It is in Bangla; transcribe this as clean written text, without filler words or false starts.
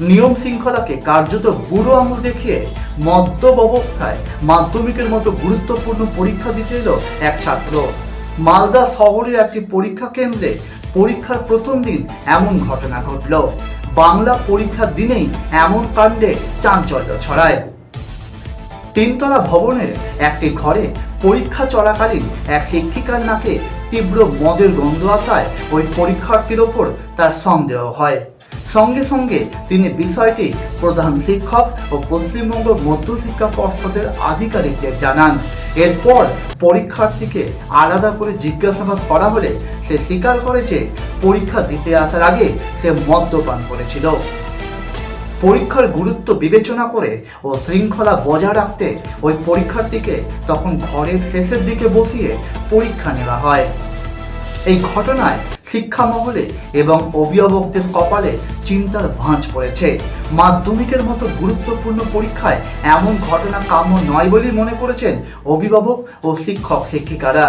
নিয়ম শৃঙ্খলাকে কার্যত বুড়ো আঙুল দেখিয়ে মদ্যপ অবস্থায় মাধ্যমিকের মতো গুরুত্বপূর্ণ পরীক্ষা দিতে এলো এক ছাত্র। মালদা শহরের একটি পরীক্ষা কেন্দ্রে পরীক্ষার প্রথম দিন এমন ঘটনা ঘটল। বাংলা পরীক্ষার দিনেই এমন কাণ্ডে চাঞ্চল্য ছড়ায়। তিনতলা ভবনের একটি ঘরে পরীক্ষা চলাকালীন এক শিক্ষিকার নাকে তীব্র মদের গন্ধ আসায় ওই পরীক্ষার্থীর ওপর তার সন্দেহ হয়। সঙ্গে সঙ্গে তিনি বিষয়টি প্রধান শিক্ষক ও পশ্চিমবঙ্গ মধ্যশিক্ষা পর্ষদের আধিকারিকদের জানান। এরপর পরীক্ষার্থীকে আলাদা করে জিজ্ঞাসাবাদ করা হলে সে স্বীকার করে যে পরীক্ষা দিতে আসার আগে সে মদ্যপান করেছিল। পরীক্ষার গুরুত্ব বিবেচনা করে ও শৃঙ্খলা বজায় রাখতে ওই পরীক্ষার্থীকে তখন ঘরের শেষের দিকে বসিয়ে পরীক্ষা নেওয়া হয়। এই ঘটনায় শিক্ষা মহলে এবং অভিভাবকদের কপালে চিন্তার ভাঁজ পড়েছে। মাধ্যমিকের মতো গুরুত্বপূর্ণ পরীক্ষায় এমন ঘটনা কাম্য নয় বলেই মনে করেছেন অভিভাবক ও শিক্ষক শিক্ষিকারা।